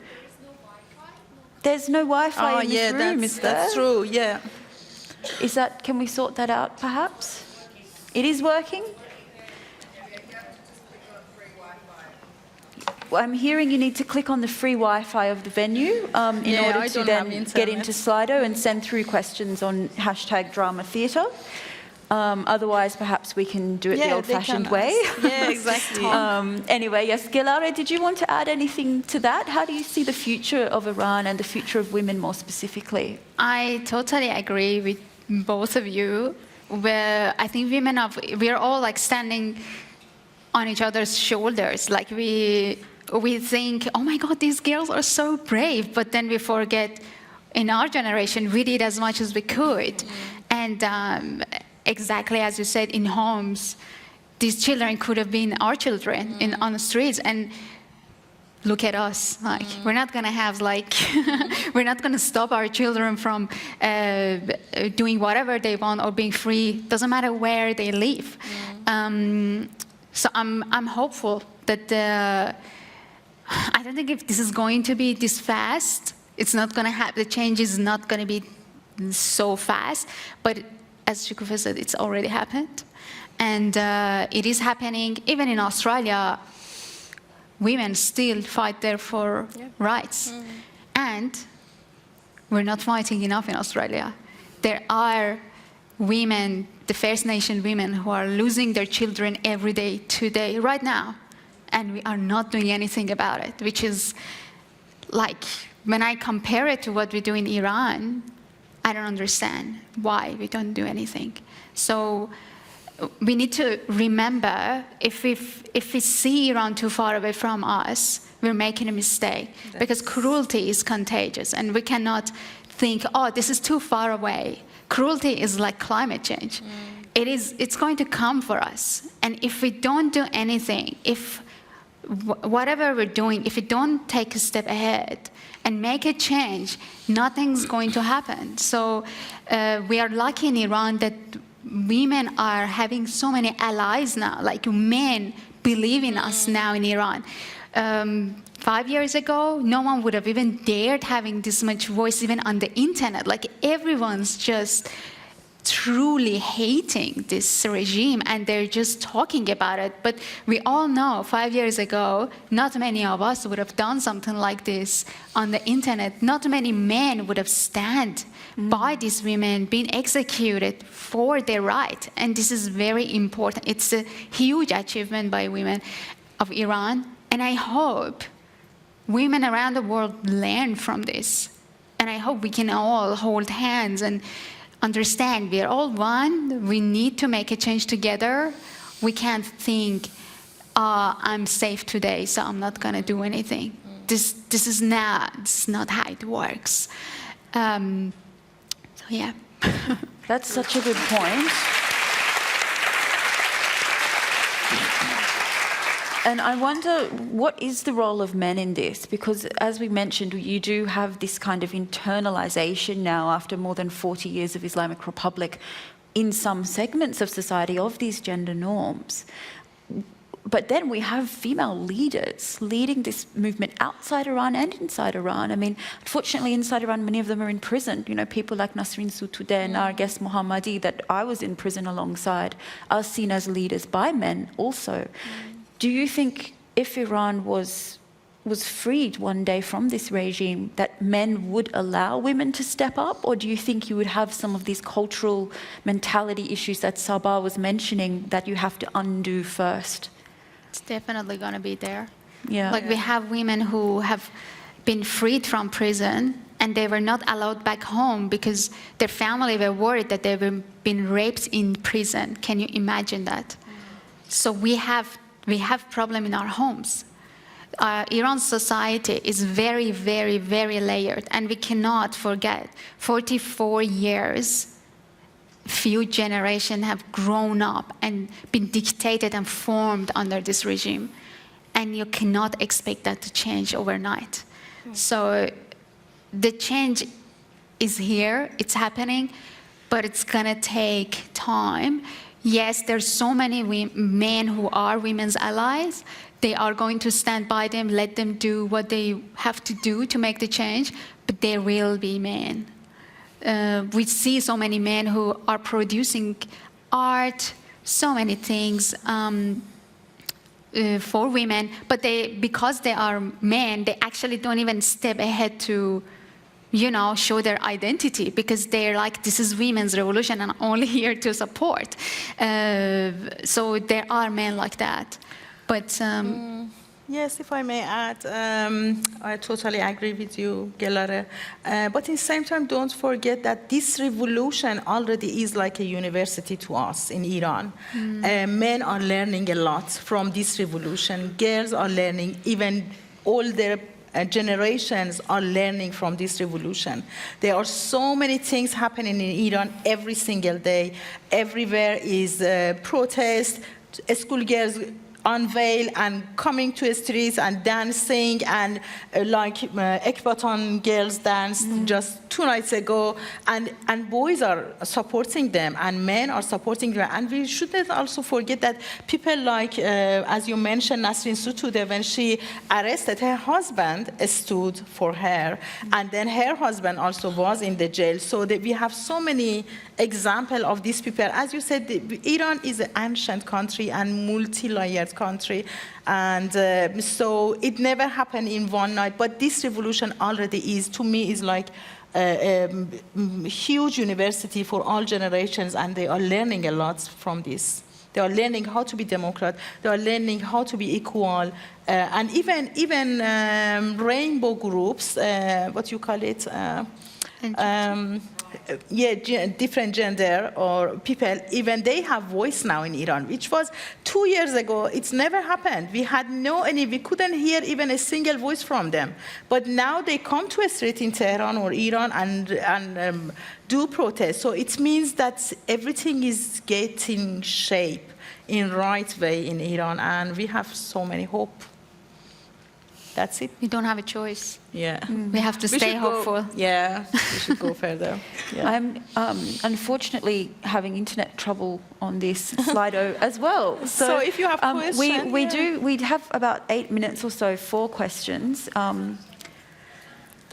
There's no Wi-Fi in this room, is there? That's true, yeah. Is that, can we sort that out perhaps? It is working? Well, I'm hearing you need to click on the free Wi-Fi of the venue in order to then get into Slido and send through questions on #DramaTheatre. Otherwise, perhaps we can do it the old-fashioned way. Yeah, exactly. Anyway, yes, Gelareh, did you want to add anything to that? How do you see the future of Iran and the future of women more specifically? I totally agree with both of you. Where I think we are all like standing on each other's shoulders. Like we think, oh my God, these girls are so brave. But then we forget, in our generation, we did as much as we could. And exactly as you said, in homes, these children could have been our children on the streets. And look at us, like we're not gonna have like, we're not gonna stop our children from doing whatever they want or being free. Doesn't matter where they live. So I'm hopeful that I don't think if this is going to be this fast, it's not gonna happen. The change is not gonna be so fast. But as Shokoofeh said, it's already happened, and it is happening even in Australia. Women still fight there for rights. And we're not fighting enough in Australia. There are women, the First Nation women, who are losing their children every day, today, right now. And we are not doing anything about it, which is like, when I compare it to what we do in Iran, I don't understand why we don't do anything. So we need to remember, if we see Iran too far away from us, we're making a mistake. Because cruelty is contagious, and we cannot think, oh, this is too far away. Cruelty is like climate change. It's going to come for us. And if we don't do anything, if whatever we're doing, if we don't take a step ahead and make a change, nothing's going to happen. So we are lucky in Iran that women are having so many allies now, like men believe in us now in Iran. 5 years ago, no one would have even dared having this much voice even on the internet. Like everyone's just truly hating this regime, and they're just talking about it. But we all know 5 years ago, not many of us would have done something like this on the internet. Not many men would have stand by these women being executed for their right. And this is very important. It's a huge achievement by women of Iran. And I hope women around the world learn from this. And I hope we can all hold hands and understand we are all one. We need to make a change together. We can't think, I'm safe today, so I'm not going to do anything. This is not how it works. So yeah. That's such a good point. And I wonder, what is the role of men in this? Because as we mentioned, you do have this kind of internalization now after more than 40 years of Islamic Republic in some segments of society of these gender norms. But then we have female leaders leading this movement outside Iran and inside Iran. I mean, unfortunately, inside Iran, many of them are in prison. You know, people like Nasrin Sotoudeh, Narges Mohammadi, that I was in prison alongside, are seen as leaders by men also. Do you think if Iran was freed one day from this regime, that men would allow women to step up? Or do you think you would have some of these cultural mentality issues that Saba was mentioning that you have to undo first? It's definitely going to be there. Yeah. Like we have women who have been freed from prison and they were not allowed back home because their family were worried that they were being raped in prison. Can you imagine that? So we have problem in our homes. Iran's society is very, very, very layered, and we cannot forget 44 years, few generations have grown up and been dictated and formed under this regime, and you cannot expect that to change overnight. So the change is here, it's happening, but it's gonna take time. Yes, there's so many men who are women's allies. They are going to stand by them, let them do what they have to do to make the change, but there will be men. We see so many men who are producing art, so many things for women, but because they are men, they actually don't even step ahead to, show their identity, because they're like, this is women's revolution and I'm only here to support. So there are men like that. But yes, if I may add, I totally agree with you, Gelareh. But at the same time, don't forget that this revolution already is like a university to us in Iran. Men are learning a lot from this revolution. Girls are learning, even older generations are learning from this revolution. There are so many things happening in Iran every single day. Everywhere is protest, schoolgirls unveil and coming to the streets and dancing, and like Ekbatan girls danced just 2 nights ago, and boys are supporting them and men are supporting them. And we shouldn't also forget that people like, as you mentioned, Nasrin Sotoudeh, when she arrested, her husband stood for her, and then her husband also was in the jail. So that we have so many examples of these people. As you said, Iran is an ancient country and multi-layered country, and so it never happened in one night, but this revolution already is, to me, is like a huge university for all generations, and they are learning a lot from this. They are learning how to be democrat, they are learning how to be equal, and even rainbow groups, what you call it, different gender or people, even they have voice now in Iran, which was 2 years ago, it's never happened. We had we couldn't hear even a single voice from them. But now they come to a street in Tehran or Iran and do protest. So it means that everything is getting shape in right way in Iran, and we have so many hope. That's it. we don't have a choice. Yeah. We have to stay hopeful. Yeah, we should go further. Yeah. I'm unfortunately having internet trouble on this Slido as well. So if you have questions, we have about 8 minutes or so for questions.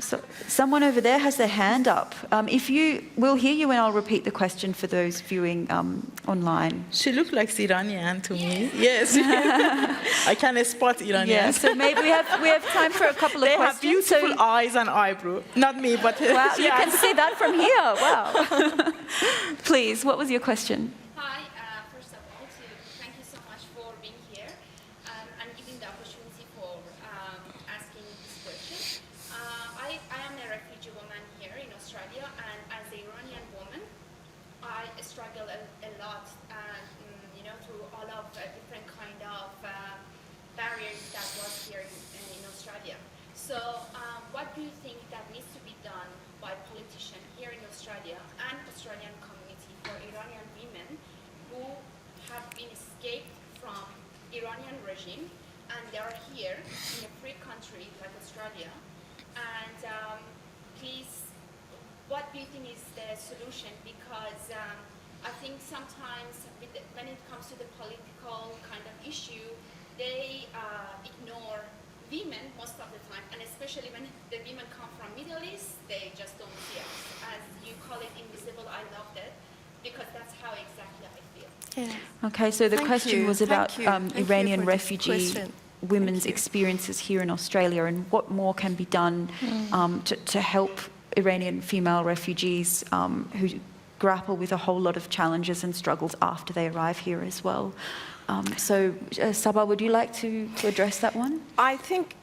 So someone over there has their hand up. We'll hear you, and I'll repeat the question for those viewing online. She looked like Iranian to me. Yes. I can spot Iranian. Yeah, so maybe we have time for a couple of questions. They have beautiful eyes and eyebrow. Not me, but wow, you can see that from here. Wow. Please, what was your question? Hi, first of all, thank you so much for being here and giving the opportunity for asking this question. I am a refugee woman here in Australia, and as an Iranian woman, I struggle a lot, through all of different kind of barriers that was here in Australia. So what do you think that needs to be done by politicians here in Australia and Australian community for Iranian women who have been escaped from Iranian regime and they are here in a free country like Australia? And please, what do you think is the solution? Because I think sometimes when it comes to the political kind of issue, they ignore women most of the time, and especially when the women come from Middle East, they just don't see us. As you call it, invisible, I love that, because that's how exactly I feel. Yeah. Okay, so the question was about Iranian refugee women's experiences here in Australia and what more can be done to help Iranian female refugees who grapple with a whole lot of challenges and struggles after they arrive here as well. Saba, would you like to address that one? I think,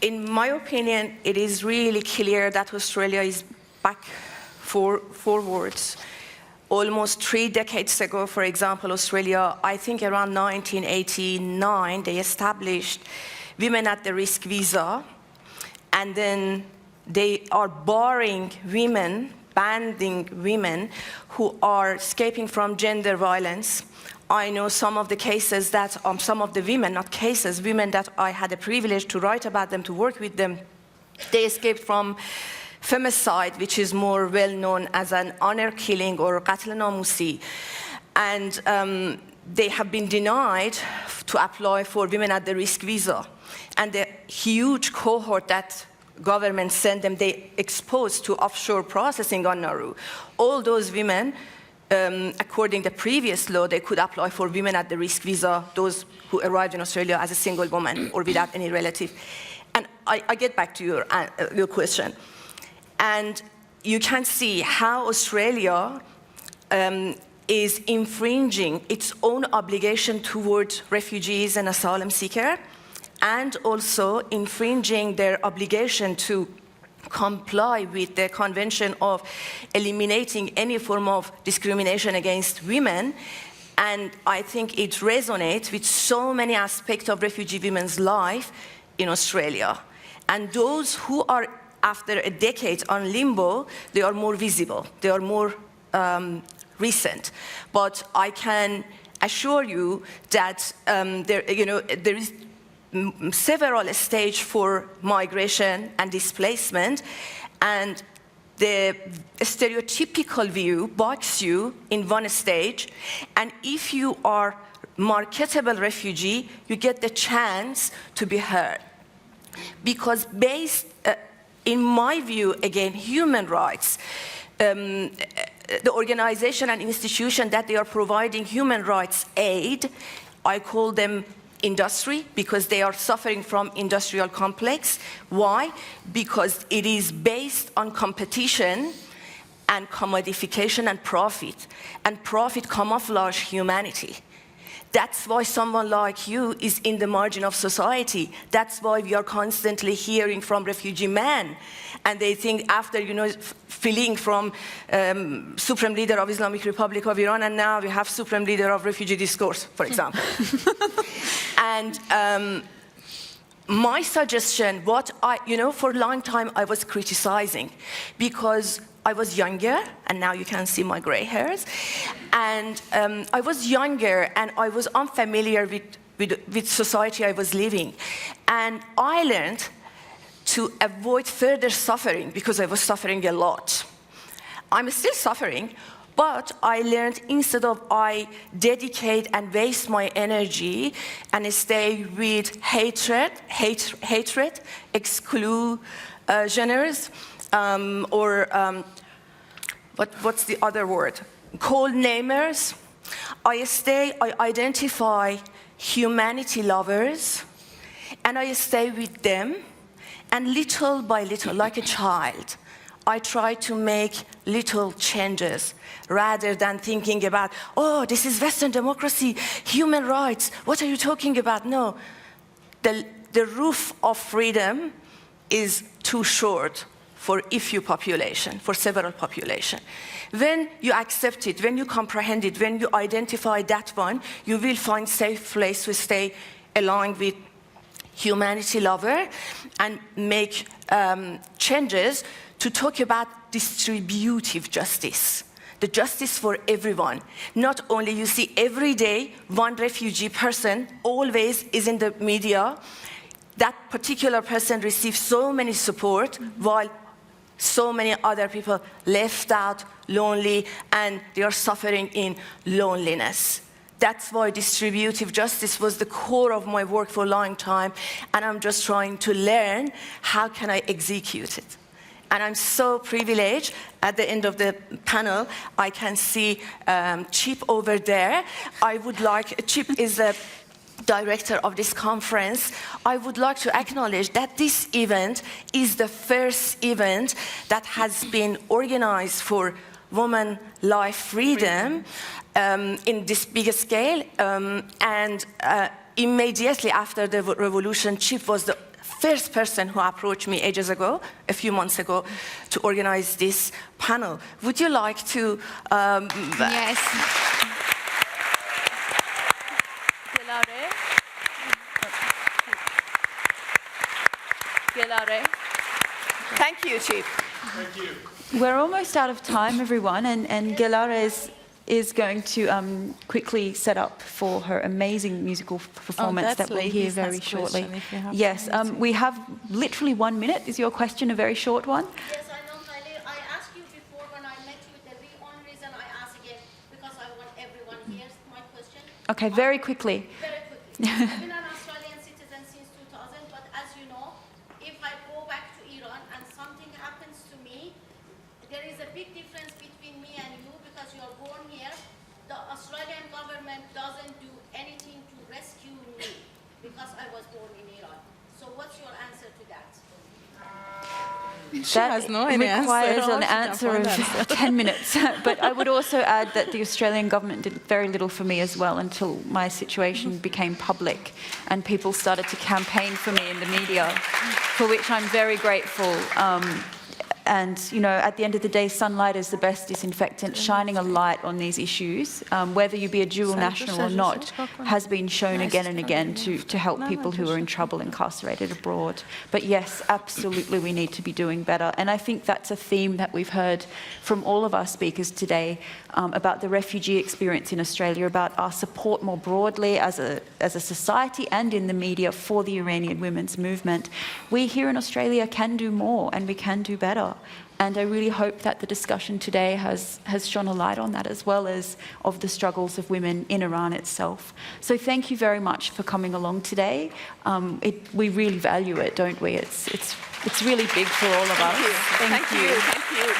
in my opinion, it is really clear that Australia is back forwards. Almost 3 decades ago, for example, Australia, I think around 1989, they established women at the risk visa, and then they are banning women who are escaping from gender violence. I know some of the cases that, some of the women, not cases, women that I had the privilege to write about them, to work with them, they escaped from femicide, which is more well known as an honor killing or qatl namusi. And they have been denied to apply for women at the risk visa. And the huge cohort that government sent them, they exposed to offshore processing on Nauru. All those women, according to the previous law, they could apply for women at the risk visa, those who arrived in Australia as a single woman or without any relative. And I get back to your question. And you can see how Australia is infringing its own obligation towards refugees and asylum seekers, and also infringing their obligation to comply with the Convention of eliminating any form of discrimination against women. And I think it resonates with so many aspects of refugee women's life in Australia. And those who are, after a decade on limbo, they are more visible, they are more recent. But I can assure you that there is several stages for migration and displacement, and the stereotypical view boxes you in one stage, and if you are marketable refugee, you get the chance to be heard. Because based, in my view, again, human rights, the organization and institution that they are providing human rights aid, I call them industry, because they are suffering from industrial complex. Why? Because it is based on competition and commodification and profit camouflage humanity. That's why someone like you is in the margin of society. That's why we are constantly hearing from refugee men. And they think after, fleeing from Supreme Leader of Islamic Republic of Iran, and now we have Supreme Leader of Refugee Discourse, for example. And my suggestion, for a long time I was criticizing, because I was younger, and now you can see my gray hairs. And I was younger, and I was unfamiliar with society I was living. And I learned to avoid further suffering, because I was suffering a lot. I'm still suffering, but I learned, instead of I dedicate and waste my energy and stay with hatred, exclusioners, what's the other word? Cold namers. I identify humanity lovers, and I stay with them, and little by little, like a child, I try to make little changes, rather than thinking about, oh, this is Western democracy, human rights, what are you talking about? No, the roof of freedom is too short for a few population, for several population. When you accept it, when you comprehend it, when you identify that one, you will find safe place to stay along with humanity lover and make changes to talk about distributive justice, the justice for everyone. Not only you see every day one refugee person always is in the media, that particular person receives so many support, while so many other people left out, lonely, and they are suffering in loneliness. That's why distributive justice was the core of my work for a long time, and I'm just trying to learn how can I execute it. And I'm so privileged. At the end of the panel, I can see Chip over there. Chip is a director of this conference, I would like to acknowledge that this event is the first event that has been organized for women life freedom in this big scale. And immediately after the revolution, Chip was the first person who approached me ages ago, a few months ago, to organize this panel. Would you like to... Yes. Gelareh. Thank you, Chief. Thank you. We're almost out of time, everyone, and Gelareh is going to quickly set up for her amazing musical performance that we'll hear very shortly. Yes, we have literally 1 minute. Is your question a very short one? Yes, I know, Kylie. I asked you before when I met you, the only reason I ask again, because I want everyone hears my question. Okay, very quickly. Very quickly. I've been an Australian citizen since 2000, but as you know, if I go back to Iran and something happens to me, there is a big difference between me and you because you are born here. The Australian government doesn't do anything to rescue me because I was born in Iran. So what's your answer to that? She has no requires an answer of 10 minutes. But I would also add that the Australian government did very little for me as well until my situation became public and people started to campaign for me in the media, for which I'm very grateful. And, you know, at the end of the day, sunlight is the best disinfectant. Shining a light on these issues, whether you be a dual national or not, has been shown again and again to help people who are in trouble incarcerated abroad. But yes, absolutely, we need to be doing better. And I think that's a theme that we've heard from all of our speakers today about the refugee experience in Australia, about our support more broadly as a society and in the media for the Iranian women's movement. We here in Australia can do more and we can do better. And I really hope that the discussion today has shone a light on that, as well as of the struggles of women in Iran itself. So thank you very much for coming along today. We really value it, don't we? It's really big for all of us. Thank you. Thank you.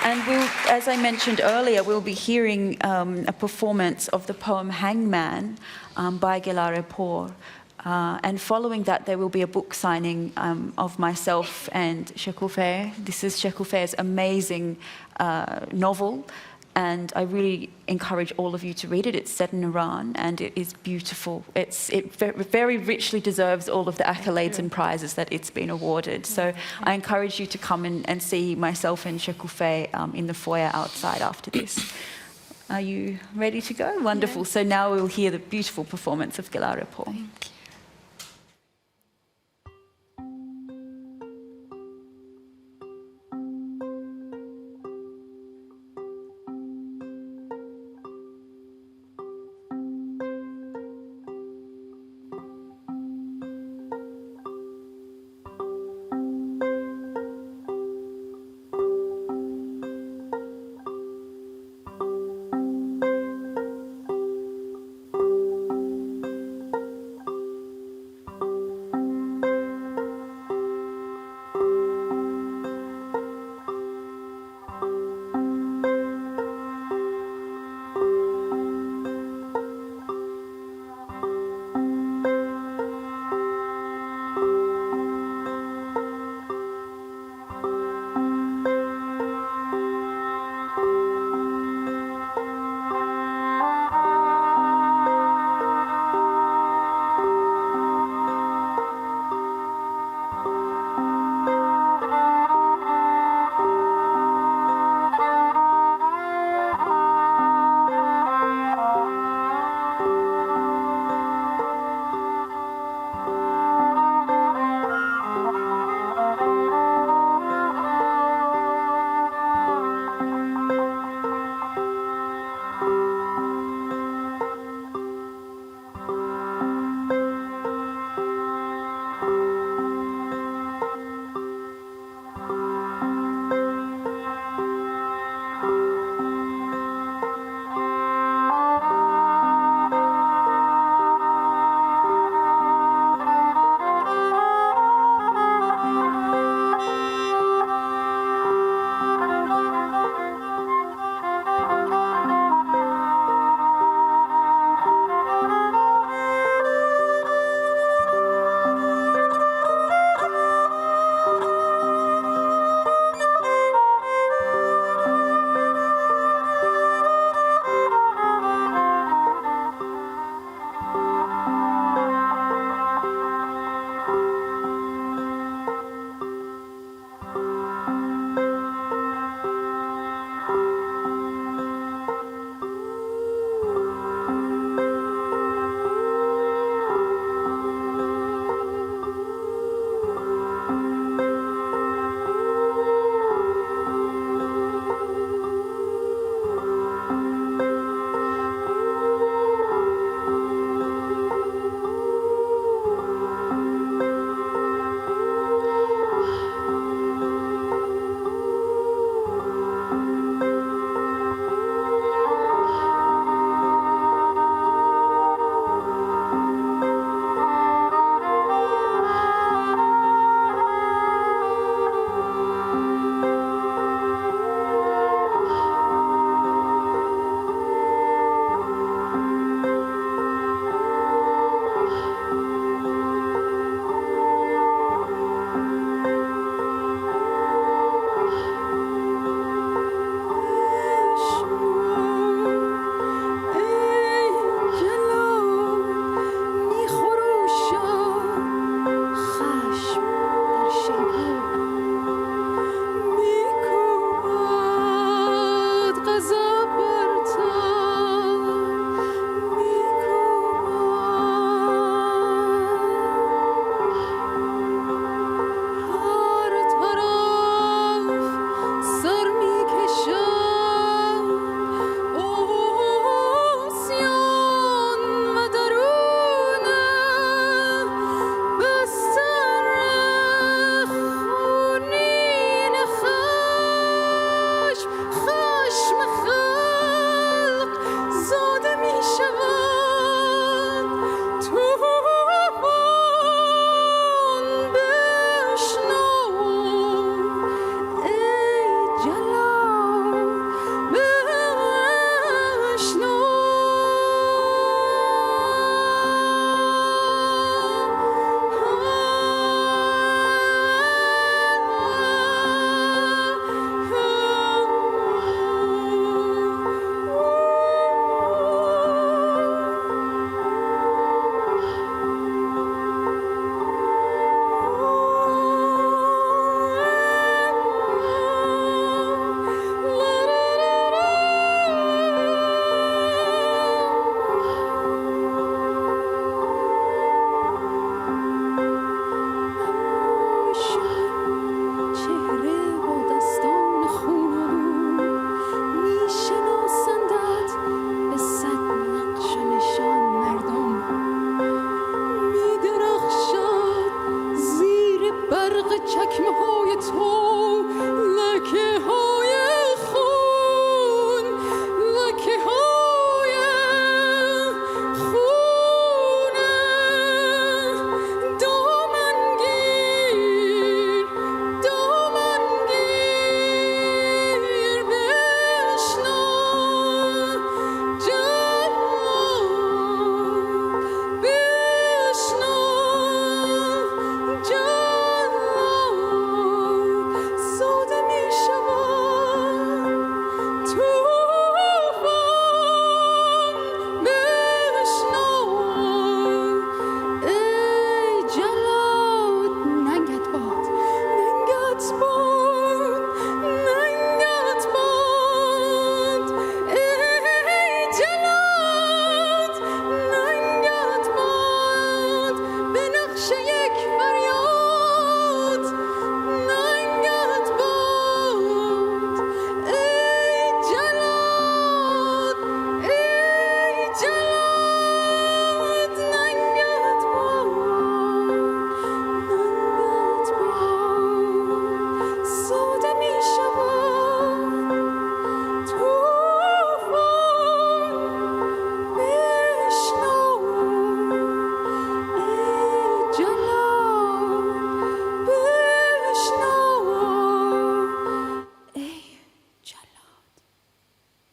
And as I mentioned earlier, we'll be hearing a performance of the poem Hangman by Gelareh. And following that, there will be a book signing of myself and Shokoofeh. This is Shokoofeh's amazing novel, and I really encourage all of you to read it. It's set in Iran, and it is beautiful. It very richly deserves all of the accolades and prizes that it's been awarded. So I encourage you to come and see myself and Shokoofeh in the foyer outside after this. Are you ready to go? Wonderful. So now we'll hear the beautiful performance of Gelareh. Thank you.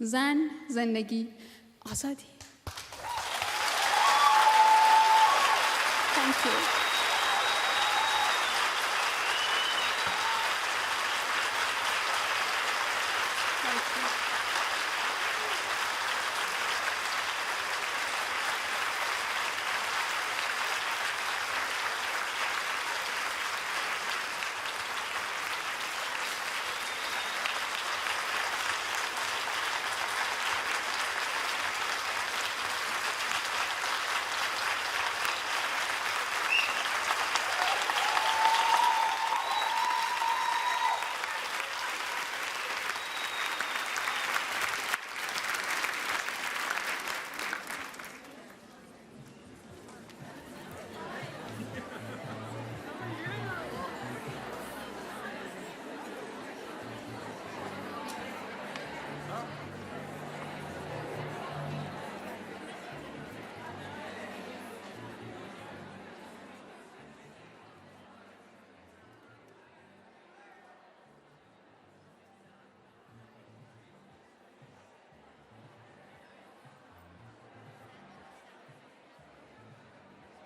زن، زندگی، آزادی. Thank you. Thank you.